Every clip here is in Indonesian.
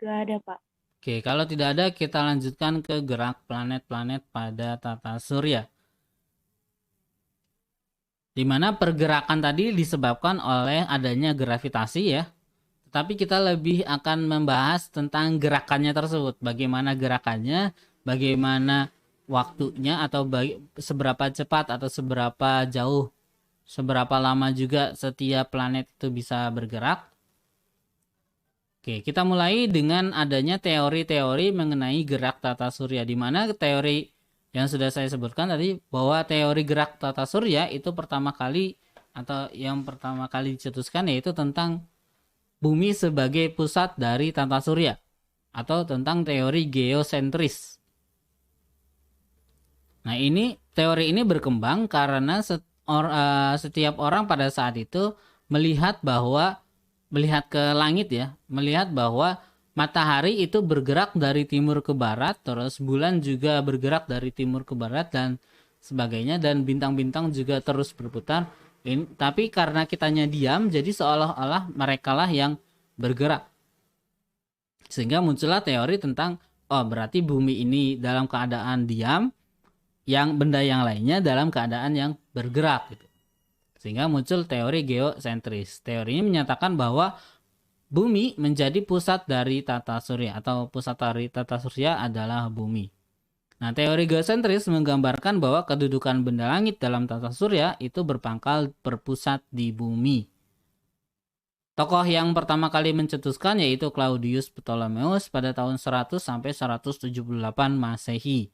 Gak ada, Pak. Oke, kalau tidak ada kita lanjutkan ke gerak planet-planet pada tata surya. Di mana pergerakan tadi disebabkan oleh adanya gravitasi ya. Tetapi kita lebih akan membahas tentang gerakannya tersebut. Bagaimana gerakannya, bagaimana waktunya atau seberapa cepat atau seberapa jauh, seberapa lama juga setiap planet itu bisa bergerak. Oke, kita mulai dengan adanya teori-teori mengenai gerak tata surya, di mana teori yang sudah saya sebutkan tadi bahwa teori gerak tata surya itu pertama kali atau yang pertama kali dicetuskan yaitu tentang bumi sebagai pusat dari tata surya atau tentang teori geosentris. Nah, teori ini berkembang karena setiap orang pada saat itu melihat ke langit ya, melihat bahwa matahari itu bergerak dari timur ke barat, terus bulan juga bergerak dari timur ke barat dan sebagainya, dan bintang-bintang juga terus berputar. Tapi karena kitanya diam, jadi seolah-olah mereka lah yang bergerak. Sehingga muncullah teori tentang, oh berarti bumi ini dalam keadaan diam, yang benda yang lainnya dalam keadaan yang bergerak gitu. Sehingga muncul teori geosentris. Teori ini menyatakan bahwa bumi menjadi pusat dari tata surya atau pusat dari tata surya adalah bumi. Nah, teori geosentris menggambarkan bahwa kedudukan benda langit dalam tata surya itu berpangkal berpusat di bumi. Tokoh yang pertama kali mencetuskan yaitu Claudius Ptolemeus pada tahun 100 sampai 178 Masehi.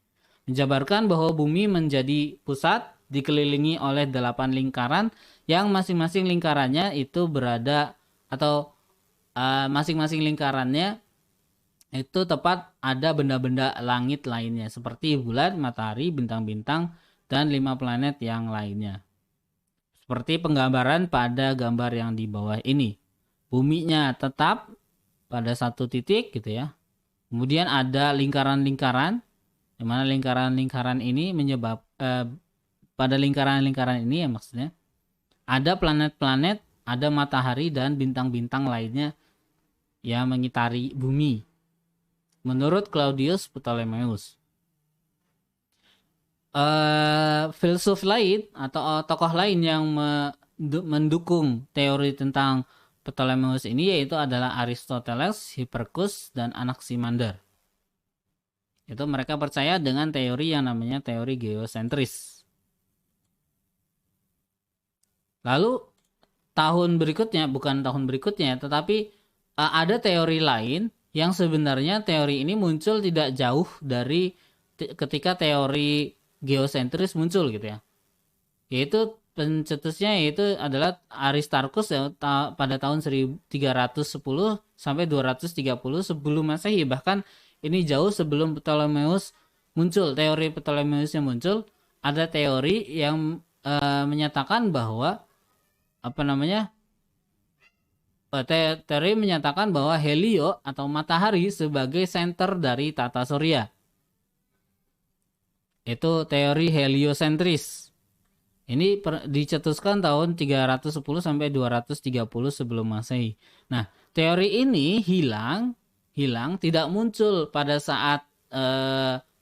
Menjabarkan bahwa bumi menjadi pusat dikelilingi oleh 8 lingkaran yang masing-masing lingkarannya itu berada atau masing-masing lingkarannya itu tepat ada benda-benda langit lainnya seperti bulan, matahari, bintang-bintang, dan 5 planet yang lainnya. Seperti penggambaran pada gambar yang di bawah ini. Buminya tetap pada satu titik gitu ya. Kemudian ada lingkaran-lingkaran, di mana lingkaran-lingkaran ini pada lingkaran-lingkaran ini ya maksudnya ada planet-planet, ada matahari dan bintang-bintang lainnya yang mengitari bumi. Menurut Claudius Ptolemeus. Filsuf lain atau tokoh lain yang mendukung teori tentang Ptolemeus ini yaitu adalah Aristoteles, Hipparchus, dan Anaximander. Itu mereka percaya dengan teori yang namanya teori geosentris. Lalu bukan tahun berikutnya, tetapi ada teori lain yang sebenarnya teori ini muncul tidak jauh dari ketika teori geosentris muncul gitu ya. Yaitu pencetusnya yaitu adalah Aristarchus ya, pada tahun 1310 sampai 230 sebelum Masehi. Bahkan ini jauh sebelum Ptolemeus muncul, teori Ptolemeus yang muncul, ada teori yang menyatakan bahwa teori menyatakan bahwa helio atau matahari sebagai senter dari tata surya. Itu teori heliosentris. Ini dicetuskan tahun 310 sampai 230 sebelum Masehi. Nah, teori ini hilang tidak muncul pada saat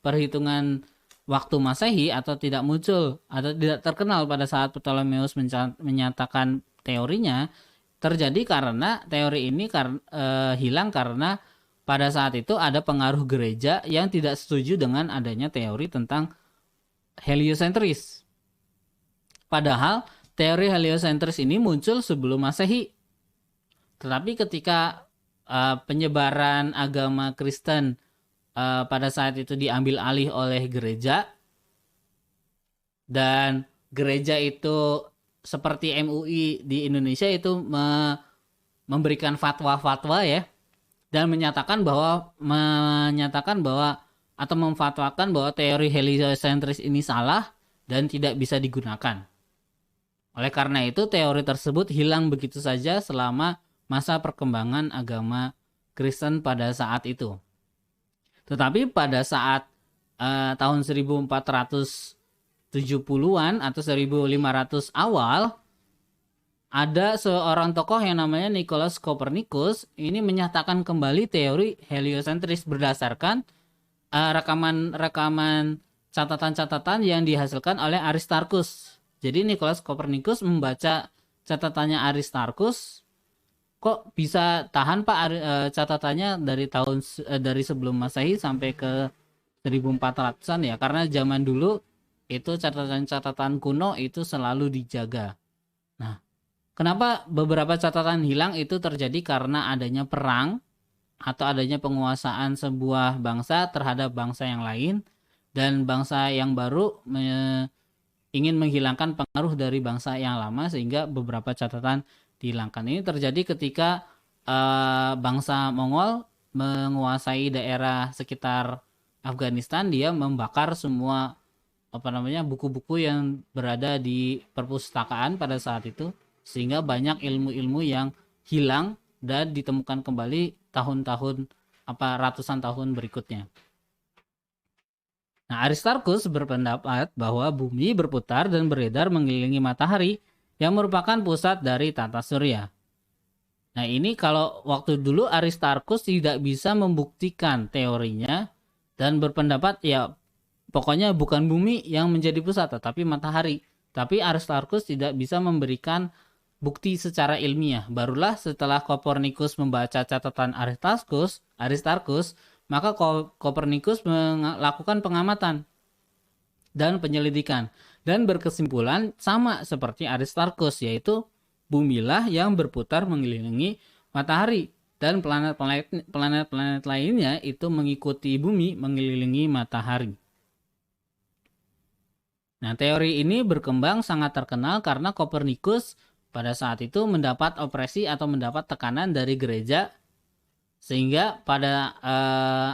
perhitungan waktu Masehi atau tidak muncul atau tidak terkenal pada saat Ptolemeus menyatakan teorinya, terjadi karena teori ini hilang karena pada saat itu ada pengaruh gereja yang tidak setuju dengan adanya teori tentang heliosentris. Padahal teori heliosentris ini muncul sebelum Masehi. Tetapi ketika penyebaran agama Kristen pada saat itu diambil alih oleh gereja, dan gereja itu seperti MUI di Indonesia itu memberikan fatwa-fatwa ya, dan menyatakan bahwa atau memfatwakan bahwa teori heliosentris ini salah dan tidak bisa digunakan. Oleh karena itu teori tersebut hilang begitu saja selama masa perkembangan agama Kristen pada saat itu. Tetapi pada saat tahun 1470-an atau 1500 awal, ada seorang tokoh yang namanya Nicolaus Copernicus ini menyatakan kembali teori heliosentris berdasarkan rekaman-rekaman catatan-catatan yang dihasilkan oleh Aristarchus. Jadi Nicolaus Copernicus membaca catatannya Aristarchus, kok bisa tahan Pak catatannya dari sebelum Masehi sampai ke 1400-an ya, karena zaman dulu itu catatan-catatan kuno itu selalu dijaga. Nah, kenapa beberapa catatan hilang itu terjadi karena adanya perang atau adanya penguasaan sebuah bangsa terhadap bangsa yang lain, dan bangsa yang baru ingin menghilangkan pengaruh dari bangsa yang lama sehingga beberapa catatan dihilangkan. Ini terjadi ketika bangsa Mongol menguasai daerah sekitar Afghanistan. Dia membakar semua buku-buku yang berada di perpustakaan pada saat itu, sehingga banyak ilmu-ilmu yang hilang dan ditemukan kembali tahun-tahun ratusan tahun berikutnya. Nah, Aristarchus berpendapat bahwa bumi berputar dan beredar mengelilingi matahari yang merupakan pusat dari tata surya. Nah, ini kalau waktu dulu Aristarchus tidak bisa membuktikan teorinya dan berpendapat ya pokoknya bukan bumi yang menjadi pusat tetapi matahari. Tapi Aristarchus tidak bisa memberikan bukti secara ilmiah. Barulah setelah Copernicus membaca catatan Aristarchus, maka Copernicus melakukan pengamatan dan penyelidikan dan berkesimpulan sama seperti Aristarchus, yaitu bumilah yang berputar mengelilingi matahari dan planet-planet lainnya itu mengikuti bumi mengelilingi matahari. Nah, teori ini berkembang sangat terkenal karena Copernicus pada saat itu mendapat opresi atau mendapat tekanan dari gereja, sehingga pada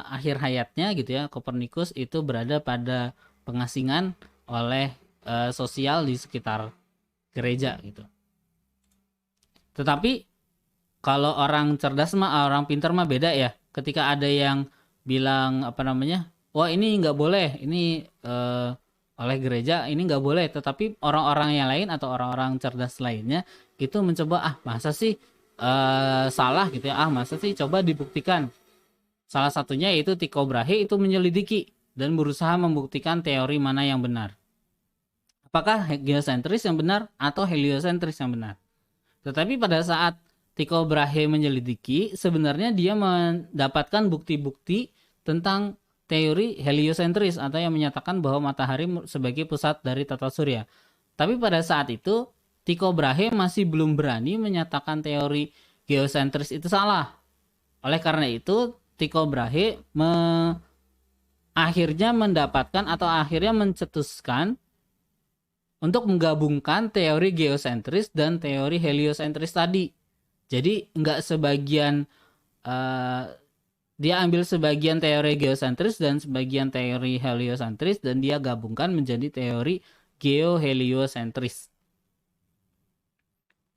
akhir hayatnya gitu ya, Copernicus itu berada pada pengasingan oleh sosial di sekitar gereja gitu. Tetapi kalau orang cerdas orang pintar beda ya. Ketika ada yang bilang wah ini nggak boleh, ini oleh gereja ini nggak boleh, tetapi orang-orang yang lain atau orang-orang cerdas lainnya itu mencoba masa sih salah gitu ya, masa sih coba dibuktikan. Salah satunya yaitu Tycho Brahe itu menyelidiki dan berusaha membuktikan teori mana yang benar, apakah geosentris yang benar atau heliosentris yang benar. Tetapi pada saat Tycho Brahe menyelidiki, sebenarnya dia mendapatkan bukti-bukti tentang teori heliosentris atau yang menyatakan bahwa matahari sebagai pusat dari tata surya. Tapi pada saat itu Tycho Brahe masih belum berani menyatakan teori geosentris itu salah. Oleh karena itu Tycho Brahe akhirnya mencetuskan untuk menggabungkan teori geosentris dan teori heliosentris tadi. Jadi nggak sebagian dia ambil sebagian teori geosentris dan sebagian teori heliosentris dan dia gabungkan menjadi teori geoheliosentris,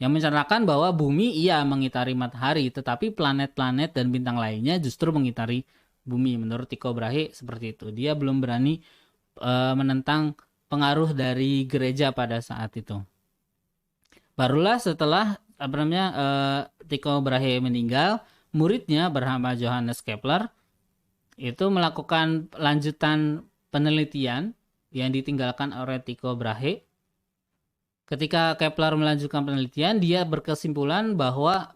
yang menceritakan bahwa bumi mengitari matahari, tetapi planet-planet dan bintang lainnya justru mengitari bumi. Menurut Tycho Brahe seperti itu. Dia belum berani menentang pengaruh dari gereja pada saat itu. Barulah setelah Tycho Brahe meninggal, muridnya bernama Johannes Kepler itu melakukan lanjutan penelitian yang ditinggalkan oleh Tycho Brahe. Ketika Kepler melanjutkan penelitian, dia berkesimpulan bahwa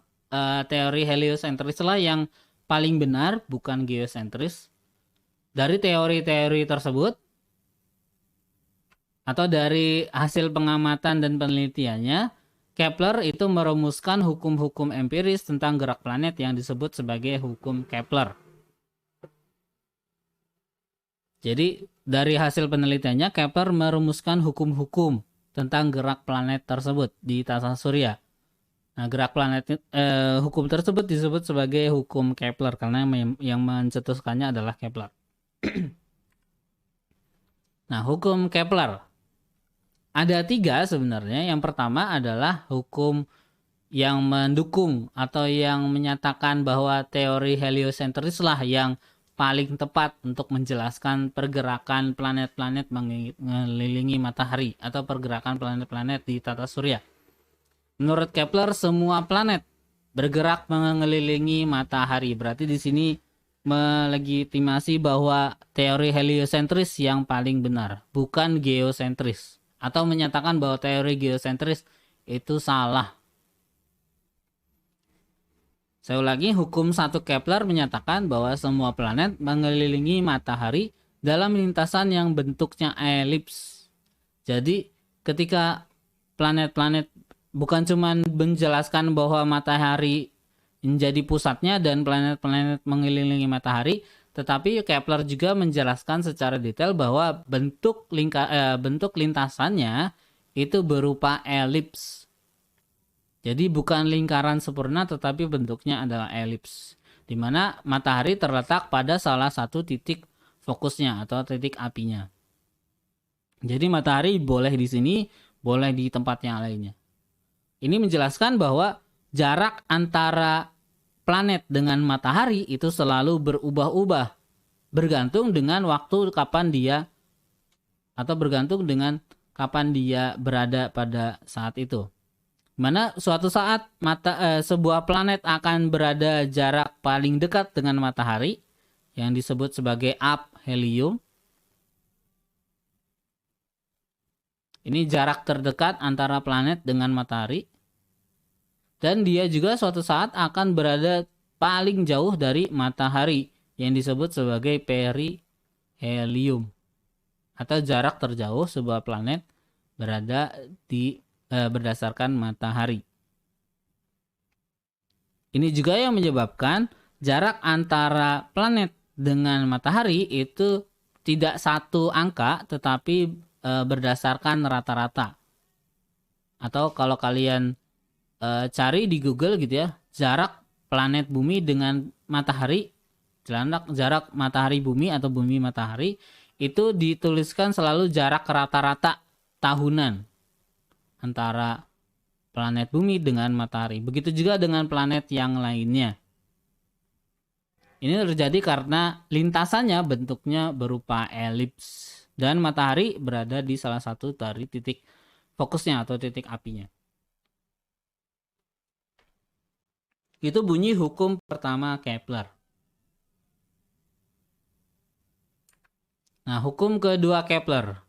teori heliosentris lah yang paling benar, bukan geosentris. Dari teori-teori tersebut atau dari hasil pengamatan dan penelitiannya, Kepler itu merumuskan hukum-hukum empiris tentang gerak planet yang disebut sebagai hukum Kepler. Jadi dari hasil penelitiannya, Kepler merumuskan hukum-hukum tentang gerak planet tersebut di tata surya. Nah, gerak planet hukum tersebut disebut sebagai hukum Kepler karena yang mencetuskannya adalah Kepler. Nah, hukum Kepler ada 3 sebenarnya. Yang pertama adalah hukum yang mendukung atau yang menyatakan bahwa teori heliosentris lah yang paling tepat untuk menjelaskan pergerakan planet-planet mengelilingi matahari atau pergerakan planet-planet di tata surya. Menurut Kepler semua planet bergerak mengelilingi matahari. Berarti di sini melegitimasi bahwa teori heliosentris yang paling benar, bukan geosentris. Atau menyatakan bahwa teori geosentris itu salah. Saya ulangi, hukum 1 Kepler menyatakan bahwa semua planet mengelilingi matahari dalam lintasan yang bentuknya elips. Jadi ketika planet-planet bukan cuma menjelaskan bahwa matahari menjadi pusatnya dan planet-planet mengelilingi matahari, tetapi Kepler juga menjelaskan secara detail bahwa bentuk lintasannya itu berupa elips. Jadi bukan lingkaran sempurna tetapi bentuknya adalah elips, di mana matahari terletak pada salah satu titik fokusnya atau titik apinya. Jadi matahari boleh di sini, boleh di tempat yang lainnya. Ini menjelaskan bahwa jarak antara planet dengan matahari itu selalu berubah-ubah, bergantung dengan waktu kapan dia, atau bergantung dengan kapan dia berada pada saat itu. Mana suatu saat sebuah planet akan berada jarak paling dekat dengan matahari yang disebut sebagai aphelion. Ini jarak terdekat antara planet dengan matahari. Dan dia juga suatu saat akan berada paling jauh dari matahari yang disebut sebagai perihelion. Atau jarak terjauh sebuah planet berada di berdasarkan matahari. Ini juga yang menyebabkan jarak antara planet dengan matahari itu tidak satu angka tetapi berdasarkan rata-rata. Atau kalau kalian cari di Google gitu ya, jarak planet bumi dengan matahari, jarak matahari bumi atau bumi matahari itu dituliskan selalu jarak rata-rata tahunan antara planet bumi dengan matahari. Begitu juga dengan planet yang lainnya. Ini terjadi karena lintasannya bentuknya berupa elips dan matahari berada di salah satu dari titik fokusnya atau titik apinya. Itu bunyi hukum pertama Kepler. Nah, hukum kedua Kepler.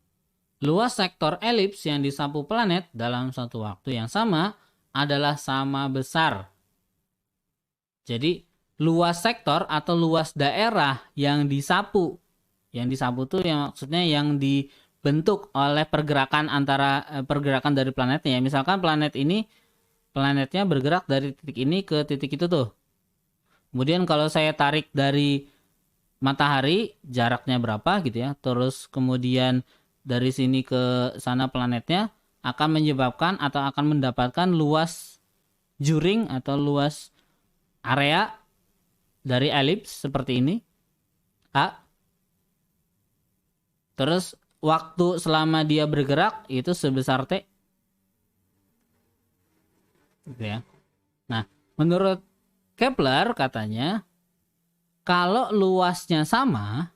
Luas sektor elips yang disapu planet dalam suatu waktu yang sama adalah sama besar. Jadi luas sektor atau luas daerah yang disapu itu yang maksudnya yang dibentuk oleh pergerakan dari planetnya. Misalkan planetnya bergerak dari titik ini ke titik itu tuh. Kemudian kalau saya tarik dari matahari jaraknya berapa gitu ya. Terus kemudian dari sini ke sana planetnya akan menyebabkan atau akan mendapatkan luas juring atau luas area dari elips seperti ini A. Terus waktu selama dia bergerak itu sebesar T. Gitu ya. Nah, menurut Kepler katanya kalau luasnya sama,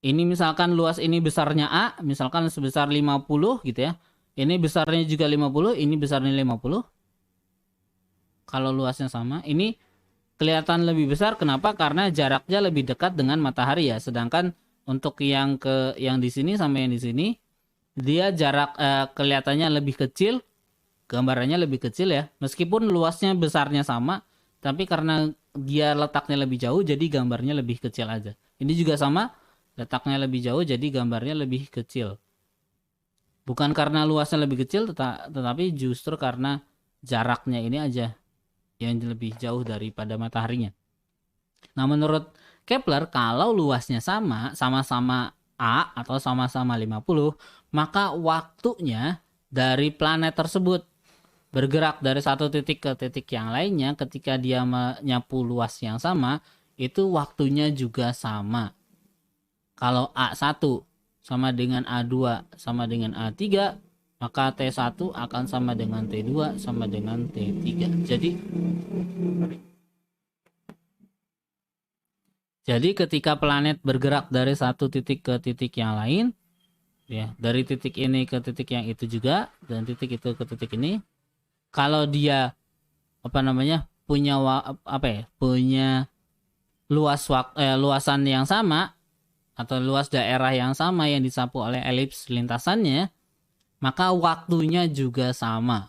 ini misalkan luas ini besarnya A, misalkan sebesar 50 gitu ya. Ini besarnya juga 50, ini besarnya 50. Kalau luasnya sama, ini kelihatan lebih besar. Kenapa? Karena jaraknya lebih dekat dengan matahari ya. Sedangkan untuk yang di sini sama yang di sini, dia jarak kelihatannya lebih kecil, gambarannya lebih kecil ya. Meskipun luasnya besarnya sama, tapi karena dia letaknya lebih jauh, jadi gambarnya lebih kecil aja. Ini juga sama. Letaknya lebih jauh jadi gambarnya lebih kecil. Bukan karena luasnya lebih kecil tetapi justru karena jaraknya ini aja yang lebih jauh daripada mataharinya. Nah, menurut Kepler kalau luasnya sama-sama A atau sama-sama 50, maka waktunya dari planet tersebut bergerak dari satu titik ke titik yang lainnya ketika dia menyapu luas yang sama, itu waktunya juga sama. Kalau A1 sama dengan A2 sama dengan A3, maka T1 akan sama dengan T2 sama dengan T3. Jadi ketika planet bergerak dari satu titik ke titik yang lain, ya, dari titik ini ke titik yang itu juga, dan titik itu ke titik ini, kalau dia punya luasan yang sama atau luas daerah yang sama yang disapu oleh elips lintasannya, maka waktunya juga sama.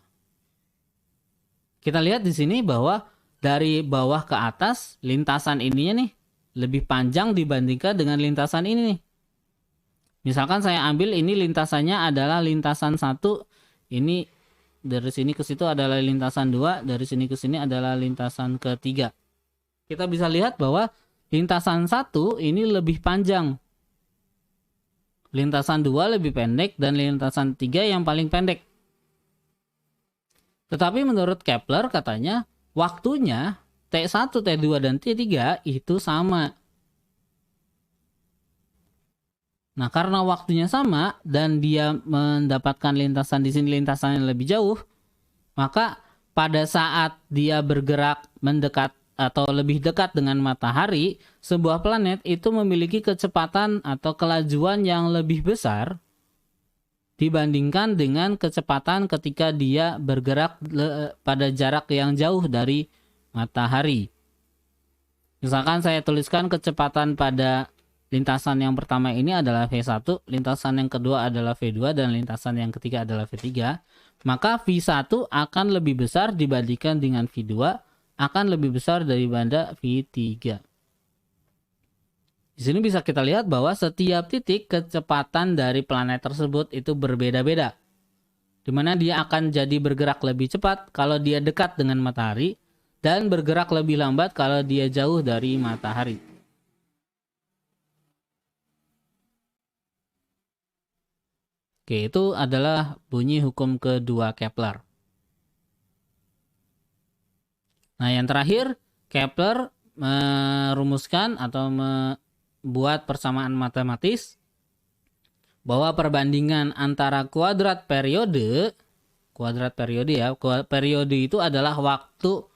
Kita lihat di sini bahwa dari bawah ke atas lintasan ininya nih lebih panjang dibandingkan dengan lintasan ini nih. Misalkan saya ambil ini lintasannya adalah lintasan 1, ini dari sini ke situ adalah lintasan 2, dari sini ke sini adalah lintasan ketiga. Kita bisa lihat bahwa lintasan 1 ini lebih panjang. Lintasan 2 lebih pendek dan lintasan 3 yang paling pendek. Tetapi menurut Kepler katanya waktunya T1, T2, dan T3 itu sama. Nah, karena waktunya sama dan dia mendapatkan lintasan di sini lintasan yang lebih jauh, maka pada saat dia bergerak mendekat atau lebih dekat dengan matahari, sebuah planet itu memiliki kecepatan atau kelajuan yang lebih besar dibandingkan dengan kecepatan ketika dia bergerak pada jarak yang jauh dari matahari. Misalkan saya tuliskan kecepatan pada lintasan yang pertama ini adalah V1, lintasan yang kedua adalah V2, dan lintasan yang ketiga adalah V3. Maka V1 akan lebih besar dibandingkan dengan V2, akan lebih besar daripada V3. Di sini bisa kita lihat bahwa setiap titik kecepatan dari planet tersebut itu berbeda-beda. Di mana dia akan jadi bergerak lebih cepat kalau dia dekat dengan matahari dan bergerak lebih lambat kalau dia jauh dari matahari. Oke, itu adalah bunyi hukum kedua Kepler. Nah, yang terakhir, Kepler merumuskan atau membuat persamaan matematis bahwa perbandingan antara kuadrat periode itu adalah waktu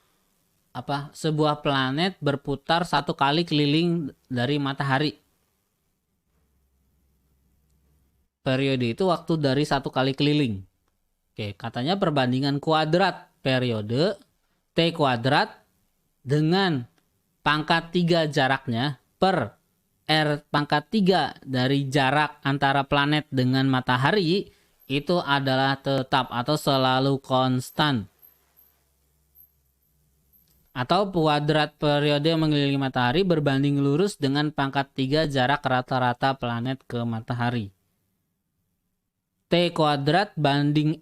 sebuah planet berputar satu kali keliling dari matahari. Periode itu waktu dari satu kali keliling. Oke, katanya perbandingan kuadrat periode T kuadrat dengan pangkat 3 jaraknya per R pangkat 3 dari jarak antara planet dengan matahari itu adalah tetap atau selalu konstan. Atau kuadrat periode mengelilingi matahari berbanding lurus dengan pangkat 3 jarak rata-rata planet ke matahari. T kuadrat banding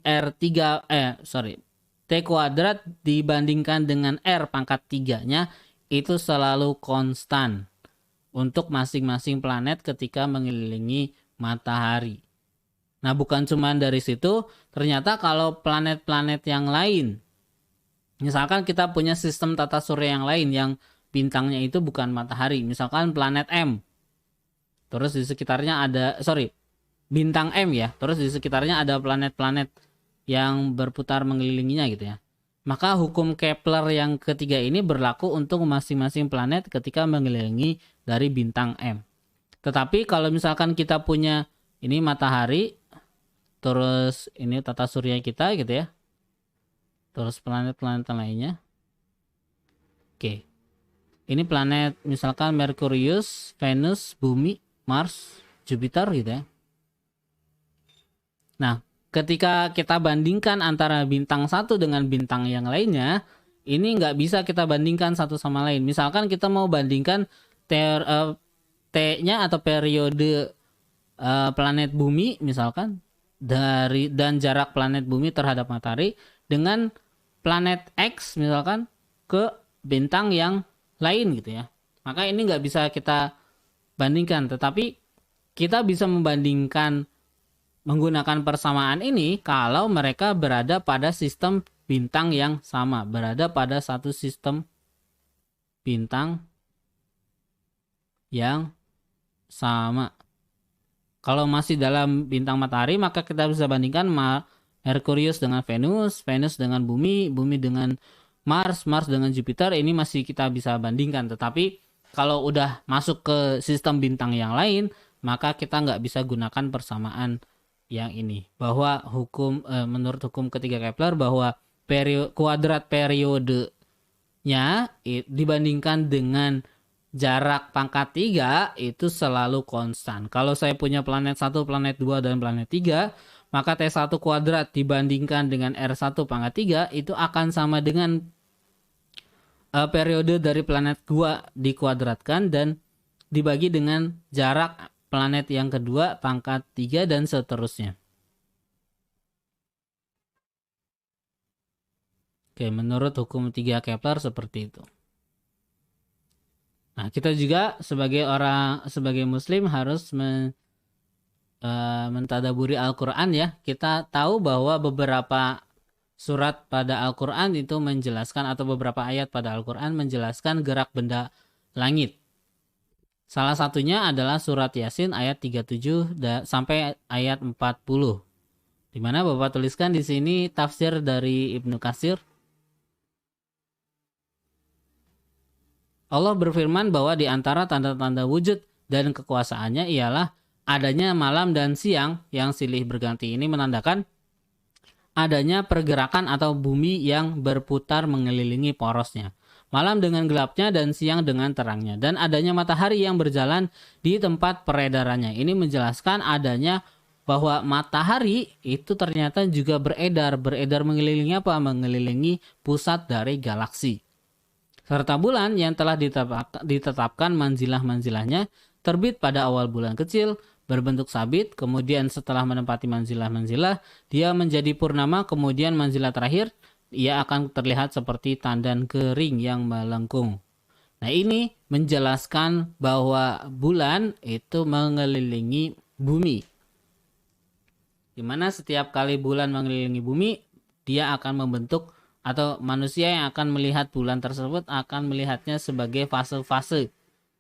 T kuadrat dibandingkan dengan R pangkat 3-nya itu selalu konstan untuk masing-masing planet ketika mengelilingi matahari. Nah, bukan cuma dari situ, ternyata kalau planet-planet yang lain, misalkan kita punya sistem tata surya yang lain yang bintangnya itu bukan matahari, misalkan planet M, terus di sekitarnya bintang M ya, terus di sekitarnya ada planet-planet yang berputar mengelilinginya gitu ya. Maka hukum Kepler yang ketiga ini berlaku untuk masing-masing planet ketika mengelilingi dari bintang M. Tetapi kalau misalkan kita punya ini matahari, terus ini tata surya kita gitu ya, terus planet-planet lainnya. Oke, ini planet misalkan Merkurius, Venus, Bumi, Mars, Jupiter gitu ya. Nah, ketika kita bandingkan antara bintang satu dengan bintang yang lainnya, ini nggak bisa kita bandingkan satu sama lain. Misalkan kita mau bandingkan T-nya atau periode planet Bumi misalkan dan jarak planet Bumi terhadap matahari dengan planet X misalkan ke bintang yang lain gitu ya. Maka ini nggak bisa kita bandingkan, tetapi kita bisa membandingkan menggunakan persamaan ini kalau mereka berada pada sistem bintang yang sama, berada pada satu sistem bintang yang sama. Kalau masih dalam bintang matahari, maka kita bisa bandingkan Merkurius dengan Venus, Venus dengan Bumi, Bumi dengan Mars, Mars dengan Jupiter. Ini masih kita bisa bandingkan. Tetapi kalau udah masuk ke sistem bintang yang lain, maka kita nggak bisa gunakan persamaan yang ini. Bahwa menurut hukum ketiga Kepler bahwa kuadrat periodenya dibandingkan dengan jarak pangkat 3 itu selalu konstan. Kalau saya punya planet 1, planet 2, dan planet 3, maka T1 kuadrat dibandingkan dengan R1 pangkat 3 itu akan sama dengan periode dari planet 2 dikuadratkan dan dibagi dengan jarak planet yang kedua pangkat 3 dan seterusnya. Oke, menurut hukum 3 Kepler seperti itu. Nah, kita juga sebagai muslim harus mentadaburi Al-Qur'an ya. Kita tahu bahwa beberapa surat pada Al-Qur'an itu menjelaskan, atau beberapa ayat pada Al-Qur'an menjelaskan gerak benda langit. Salah satunya adalah surat Yasin ayat 37 sampai ayat 40. Di mana Bapak tuliskan di sini tafsir dari Ibnu Katsir. Allah berfirman bahwa di antara tanda-tanda wujud dan kekuasaannya ialah adanya malam dan siang yang silih berganti. Ini menandakan adanya pergerakan atau bumi yang berputar mengelilingi porosnya. Malam dengan gelapnya dan siang dengan terangnya. Dan adanya matahari yang berjalan di tempat peredarannya. Ini menjelaskan adanya bahwa matahari itu ternyata juga beredar. Beredar mengelilingi apa? Mengelilingi pusat dari galaksi. Serta bulan yang telah ditetapkan manzilah-manzilahnya terbit pada awal bulan kecil, berbentuk sabit, kemudian setelah menempati manzilah-manzilah, dia menjadi purnama, kemudian manzilah terakhir, ia akan terlihat seperti tandan kering yang melengkung. Nah, ini menjelaskan bahwa bulan itu mengelilingi bumi. Di mana setiap kali bulan mengelilingi bumi, dia akan membentuk, atau manusia yang akan melihat bulan tersebut akan melihatnya sebagai fase-fase.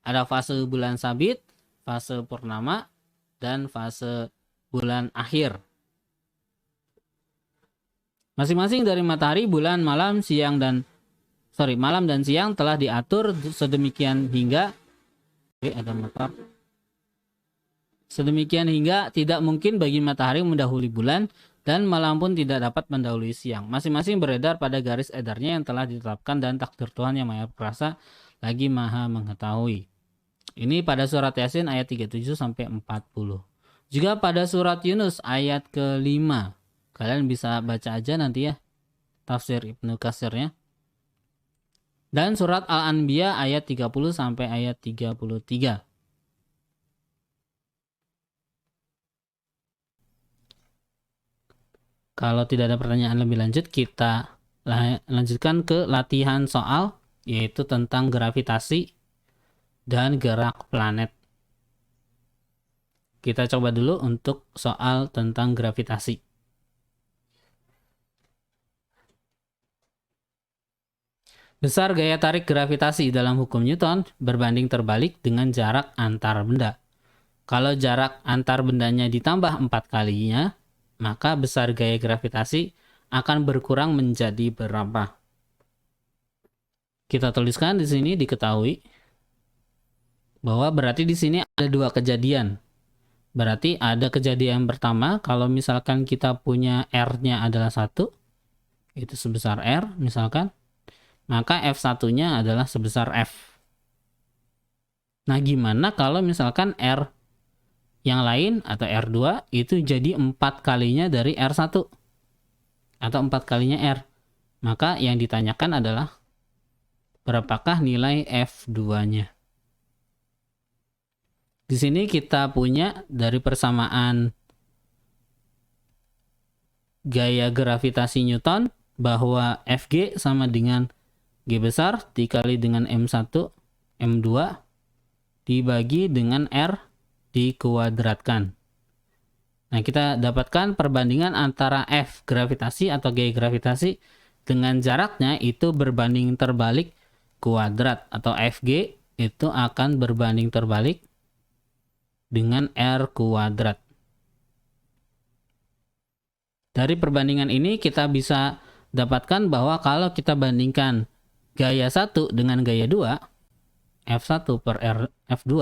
Ada fase bulan sabit, fase purnama, dan fase bulan akhir. Masing-masing dari matahari, bulan, malam dan siang telah diatur sedemikian hingga tidak mungkin bagi matahari mendahului bulan, dan malam pun tidak dapat mendahului siang. Masing-masing beredar pada garis edarnya yang telah ditetapkan, dan takdir Tuhan yang Maha Perkasa lagi Maha mengetahui. Ini pada surat Yasin ayat 37 sampai 40. Juga pada surat Yunus ayat ke-5. Kalian bisa baca aja nanti ya tafsir Ibnu Katsirnya. Dan surat Al-Anbiya ayat 30 sampai ayat 33. Kalau tidak ada pertanyaan lebih lanjut, kita lanjutkan ke latihan soal, yaitu tentang gravitasi dan gerak planet. Kita coba dulu untuk soal tentang gravitasi. Besar gaya tarik gravitasi dalam hukum Newton berbanding terbalik dengan jarak antar benda. Kalau jarak antar bendanya ditambah 4 kalinya, maka besar gaya gravitasi akan berkurang menjadi berapa? Kita tuliskan di sini, diketahui bahwa berarti di sini ada 2 kejadian. Berarti ada kejadian pertama, kalau misalkan kita punya R-nya adalah 1, itu sebesar R misalkan, maka F1-nya adalah sebesar F. Nah, gimana kalau misalkan R yang lain atau R2 itu jadi 4 kalinya dari R1 atau 4 kalinya R? Maka yang ditanyakan adalah berapakah nilai F2-nya. Di sini kita punya dari persamaan gaya gravitasi Newton bahwa Fg sama dengan G besar dikali dengan M1 M2 dibagi dengan R dikuadratkan. Nah, kita dapatkan perbandingan antara F gravitasi atau gaya gravitasi dengan jaraknya itu berbanding terbalik kuadrat, atau Fg itu akan berbanding terbalik dengan R kuadrat. Dari perbandingan ini kita bisa dapatkan bahwa kalau kita bandingkan gaya 1 dengan gaya 2, F1 per F2,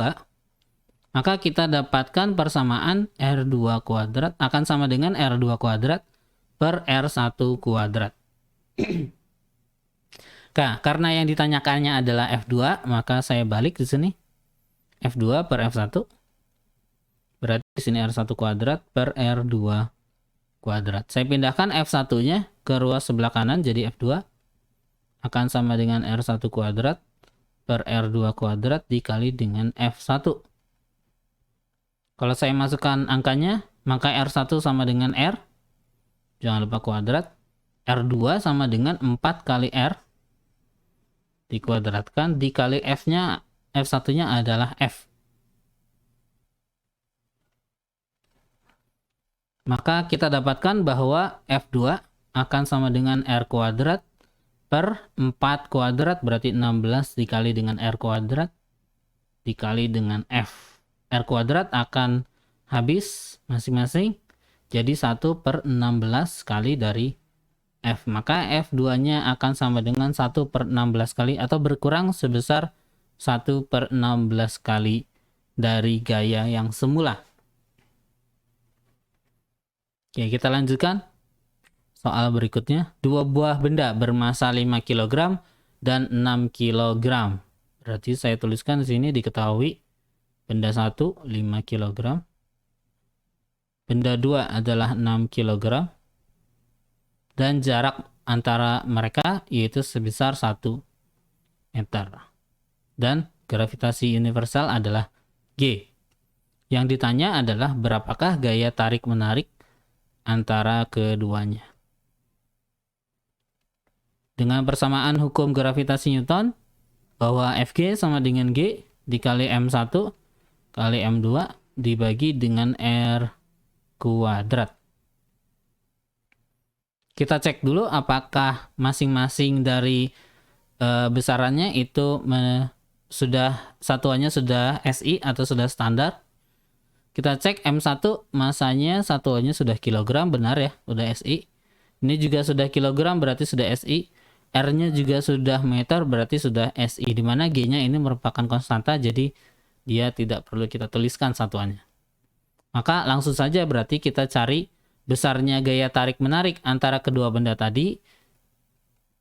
maka kita dapatkan persamaan R2 kuadrat akan sama dengan R2 kuadrat per R1 kuadrat. Nah, karena yang ditanyakannya adalah F2, maka saya balik di sini. F2 per F1. Berarti di sini R1 kuadrat per R2 kuadrat. Saya pindahkan F1-nya ke ruas sebelah kanan jadi F2 akan sama dengan R1 kuadrat per R2 kuadrat dikali dengan F1. Kalau saya masukkan angkanya, maka R1 sama dengan R, jangan lupa kuadrat. R2 sama dengan 4 kali R dikuadratkan dikali F-nya, F1-nya adalah F. Maka kita dapatkan bahwa F2 akan sama dengan R kuadrat per 4 kuadrat, berarti 16 dikali dengan R kuadrat dikali dengan F. R kuadrat akan habis masing-masing jadi 1 per 16 kali dari F. Maka F2-nya akan sama dengan 1 per 16 kali atau berkurang sebesar 1 per 16 kali dari gaya yang semula. Oke, kita lanjutkan. Soal berikutnya, dua buah benda bermasa 5 kg dan 6 kg. Berarti saya tuliskan di sini diketahui benda 1 5 kg. Benda 2 adalah 6 kg. Dan jarak antara mereka yaitu sebesar 1 meter. Dan gravitasi universal adalah G. Yang ditanya adalah berapakah gaya tarik-menarik antara keduanya. Dengan persamaan hukum gravitasi Newton, bahwa Fg sama dengan G dikali M1 kali M2 dibagi dengan R kuadrat. Kita cek dulu apakah masing-masing dari besarannya itu sudah satuannya sudah SI atau sudah standar. Kita cek M1 masanya satuannya sudah kilogram, benar ya, sudah SI. Ini juga sudah kilogram, berarti sudah SI. R-nya juga sudah meter, berarti sudah SI. Dimana G-nya ini merupakan konstanta, jadi dia tidak perlu kita tuliskan satuannya. Maka langsung saja berarti kita cari besarnya gaya tarik-menarik antara kedua benda tadi.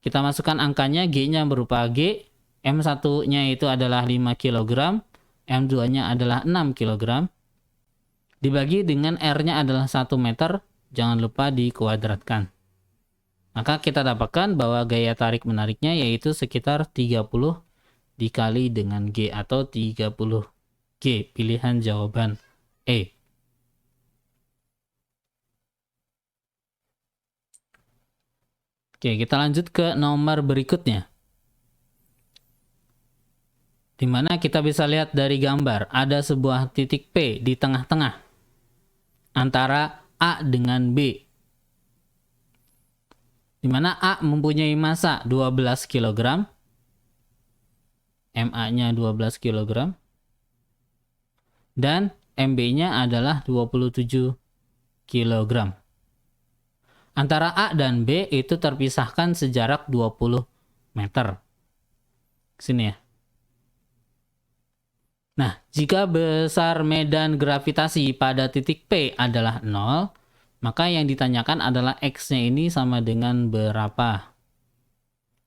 Kita masukkan angkanya, G-nya berupa G, M1-nya itu adalah 5 kg, M2-nya adalah 6 kg. Dibagi dengan R-nya adalah 1 meter, jangan lupa dikuadratkan. Maka kita dapatkan bahwa gaya tarik menariknya yaitu sekitar 30 dikali dengan G atau 30 G. Pilihan jawaban E. Oke, kita lanjut ke nomor berikutnya. Di mana kita bisa lihat dari gambar ada sebuah titik P di tengah-tengah antara A dengan B. Di mana A mempunyai massa 12 kg, MA-nya 12 kg, dan MB-nya adalah 27 kg. Antara A dan B itu terpisahkan sejarak 20 meter. Sini ya. Nah, jika besar medan gravitasi pada titik P adalah 0, maka yang ditanyakan adalah X-nya ini sama dengan berapa.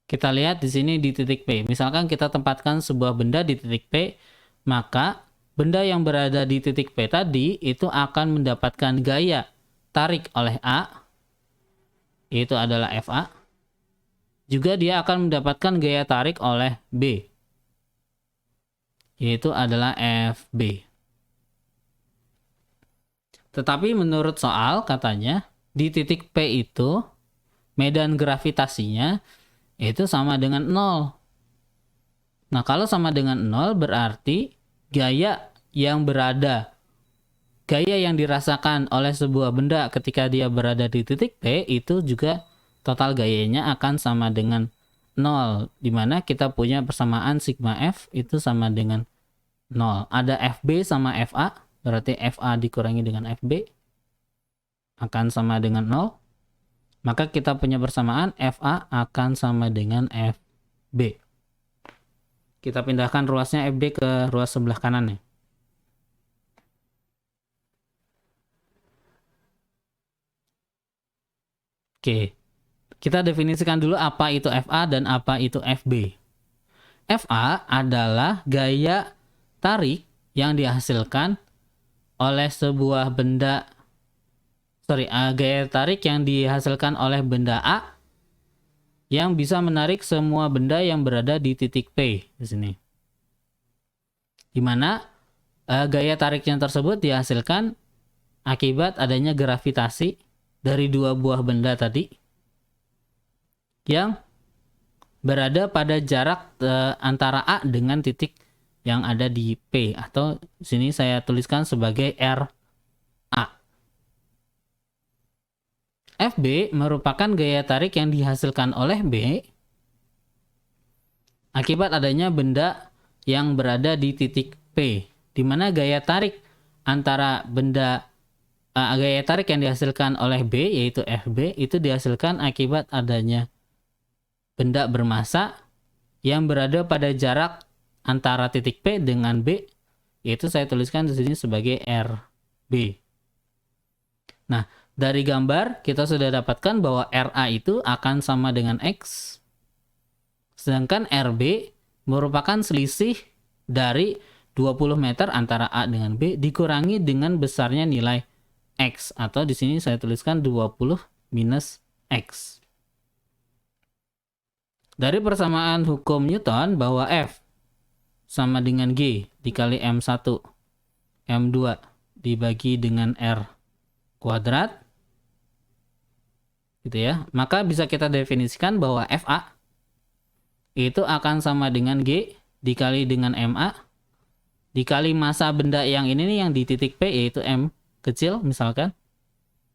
Kita lihat di sini di titik P. Misalkan kita tempatkan sebuah benda di titik P, maka benda yang berada di titik P tadi itu akan mendapatkan gaya tarik oleh A, yaitu adalah FA. Juga dia akan mendapatkan gaya tarik oleh B, yaitu adalah FB. Tetapi menurut soal katanya di titik P itu medan gravitasinya itu sama dengan 0. Nah, kalau sama dengan 0 berarti gaya yang dirasakan oleh sebuah benda ketika dia berada di titik P itu juga total gayanya akan sama dengan 0, dimana kita punya persamaan sigma F itu sama dengan 0. Ada FB sama FA, berarti FA dikurangi dengan FB akan sama dengan 0. Maka kita punya persamaan FA akan sama dengan FB. Kita pindahkan ruasnya FB ke ruas sebelah kanan ya. Oke, Kita definisikan dulu apa itu FA dan apa itu FB. FA adalah gaya tarik yang dihasilkan oleh sebuah benda, gaya tarik yang dihasilkan oleh benda A yang bisa menarik semua benda yang berada di titik P di sini. Di mana gaya tariknya tersebut dihasilkan akibat adanya gravitasi dari dua buah benda tadi yang berada pada jarak antara A dengan titik yang ada di P, atau sini saya tuliskan sebagai RA. FB merupakan gaya tarik yang dihasilkan oleh B akibat adanya benda yang berada di titik P, di mana gaya tarik antara gaya tarik yang dihasilkan oleh B yaitu FB itu dihasilkan akibat adanya benda bermassa yang berada pada jarak antara titik P dengan B, yaitu saya tuliskan di sini sebagai RB. Nah, dari gambar kita sudah dapatkan bahwa RA itu akan sama dengan X, sedangkan RB merupakan selisih dari 20 meter antara A dengan B dikurangi dengan besarnya nilai X, atau di sini saya tuliskan 20 minus X. Dari persamaan hukum Newton bahwa F sama dengan G dikali M1 M2 dibagi dengan R kuadrat gitu ya, maka bisa kita definisikan bahwa FA itu akan sama dengan G dikali dengan MA dikali massa benda yang ini nih, yang di titik P yaitu M kecil misalkan,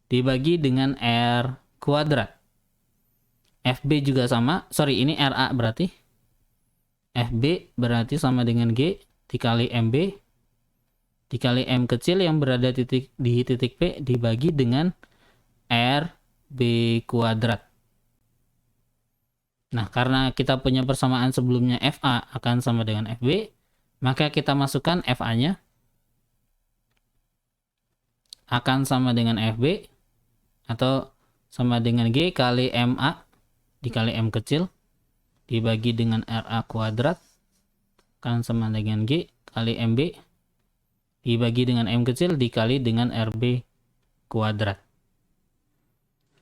dibagi dengan R kuadrat. FB juga sama, ini RA berarti FB berarti sama dengan G dikali MB dikali M kecil yang berada di titik P dibagi dengan RB kuadrat. Nah, karena kita punya persamaan sebelumnya FA akan sama dengan FB, maka kita masukkan FA-nya akan sama dengan FB atau sama dengan G kali MA dikali M kecil dibagi dengan RA kuadrat akan sama dengan G kali MB dibagi dengan M kecil dikali dengan RB kuadrat.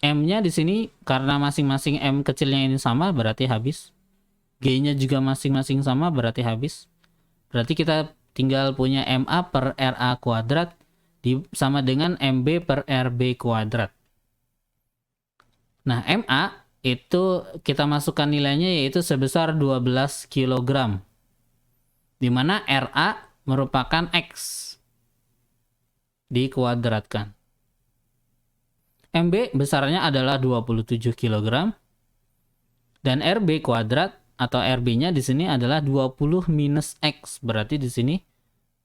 M-nya di sini karena masing-masing M kecilnya ini sama berarti habis. G-nya juga masing-masing sama berarti habis. Berarti kita tinggal punya MA per RA kuadrat sama dengan MB per RB kuadrat. Nah, MA itu kita masukkan nilainya yaitu sebesar 12 kg, di mana RA merupakan X dikuadratkan. MB besarnya adalah 27 kg dan RB kuadrat atau RB-nya di sini adalah 20 minus X, berarti di sini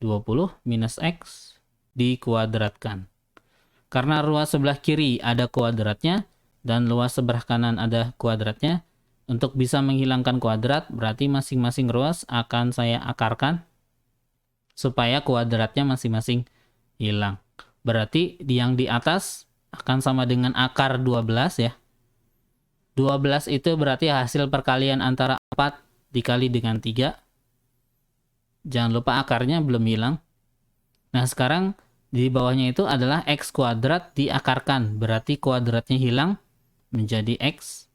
20 minus X dikuadratkan. Karena ruas sebelah kiri ada kuadratnya dan luas sebelah kanan ada kuadratnya, untuk bisa menghilangkan kuadrat berarti masing-masing ruas akan saya akarkan supaya kuadratnya masing-masing hilang. Berarti yang di atas akan sama dengan akar 12 ya. 12 itu berarti hasil perkalian antara 4 dikali dengan 3. Jangan lupa akarnya belum hilang. Nah, sekarang di bawahnya itu adalah X kuadrat diakarkan, berarti kuadratnya hilang menjadi X.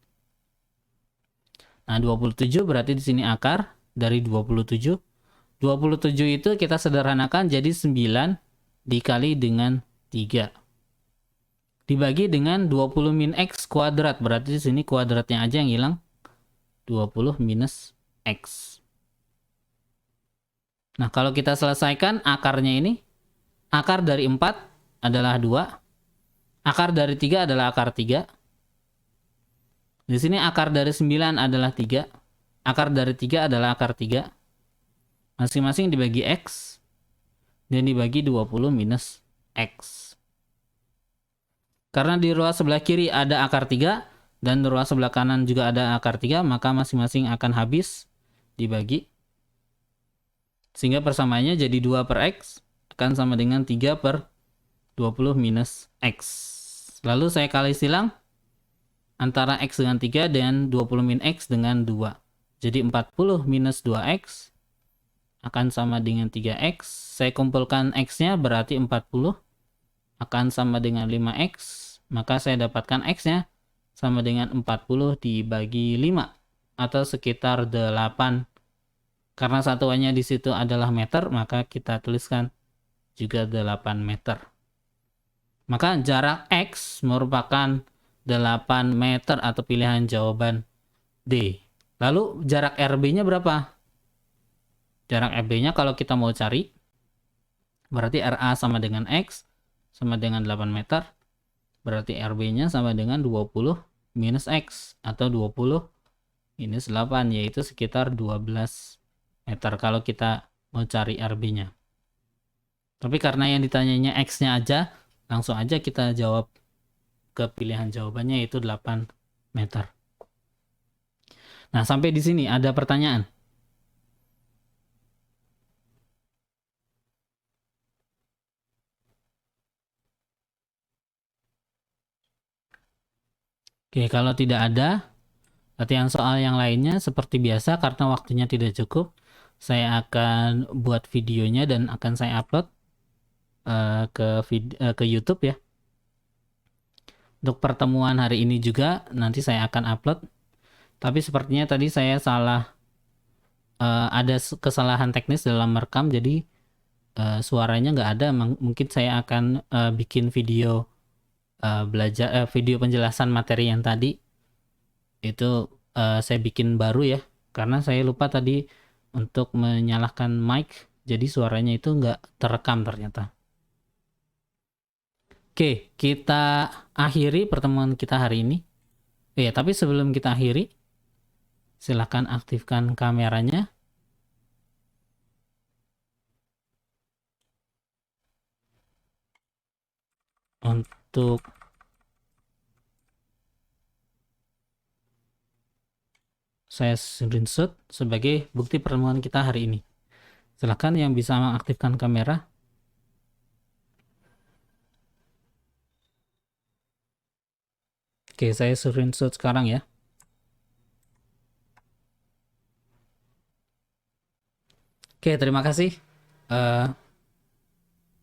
Nah, 27 berarti di sini akar dari 27. 27 itu kita sederhanakan jadi 9 dikali dengan 3. Dibagi dengan 20 min X kuadrat, berarti di sini kuadratnya aja yang hilang. 20 minus X. Nah, kalau kita selesaikan akarnya ini, akar dari 4 adalah 2. Akar dari 3 adalah akar 3. Di sini akar dari 9 adalah 3. Akar dari 3 adalah akar 3. Masing-masing dibagi X dan dibagi 20 minus X. Karena di ruas sebelah kiri ada akar 3 dan di ruas sebelah kanan juga ada akar 3, maka masing-masing akan habis dibagi. Sehingga persamaannya jadi 2 per X akan sama dengan 3 per 20 minus X. Lalu saya kali silang. antara X dengan 3 dan 20 min X dengan 2. Jadi 40 minus 2X akan sama dengan 3X. Saya kumpulkan X-nya berarti 40 akan sama dengan 5X. Maka saya dapatkan X-nya sama dengan 40 dibagi 5 atau sekitar 8. Karena satuannya di situ adalah meter, maka kita tuliskan juga 8 meter. Maka jarak X merupakan 8 meter atau pilihan jawaban D. Lalu jarak RB-nya berapa? Jarak RB-nya kalau kita mau cari, berarti RA sama dengan X sama dengan 8 meter. Berarti RB-nya sama dengan 20 minus X atau 20 minus 8, yaitu sekitar 12 meter kalau kita mau cari RB-nya. Tapi karena yang ditanyanya X-nya aja, langsung aja kita jawab ke pilihan jawabannya, yaitu 8 meter. Nah, sampai di sini ada pertanyaan. Oke, kalau tidak ada, latihan soal yang lainnya seperti biasa karena waktunya tidak cukup, saya akan buat videonya dan akan saya upload ke YouTube ya. Untuk pertemuan hari ini juga nanti saya akan upload. Tapi sepertinya tadi saya salah, ada kesalahan teknis dalam merekam, jadi suaranya nggak ada. Mungkin saya akan bikin video video penjelasan materi yang tadi itu saya bikin baru ya, karena saya lupa tadi untuk menyalakan mic, jadi suaranya itu nggak terekam ternyata. Oke, kita akhiri pertemuan kita hari ini. Ya, tapi sebelum kita akhiri, silahkan aktifkan kameranya. Untuk saya screenshot sebagai bukti pertemuan kita hari ini. Silahkan yang bisa mengaktifkan kamera. Oke, saya screenshot sekarang ya. Oke, terima kasih.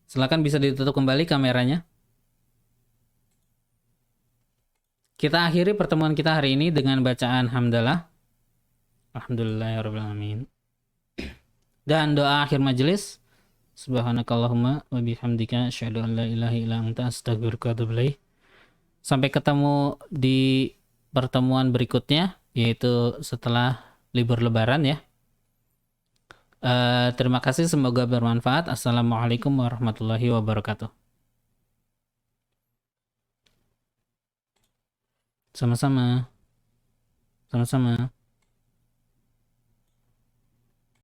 Silakan bisa ditutup kembali kameranya. Kita akhiri pertemuan kita hari ini dengan bacaan hamdalah. Alhamdulillahirrahmanirrahim. Dan doa akhir majelis. Subhanakallahumma wa bihamdika asyhadu an la ilaha illa anta astaghfiruka wa atubu ilaik. Sampai ketemu di pertemuan berikutnya, yaitu setelah libur lebaran ya. Terima kasih, semoga bermanfaat. Assalamualaikum warahmatullahi wabarakatuh. Sama-sama. Sama-sama.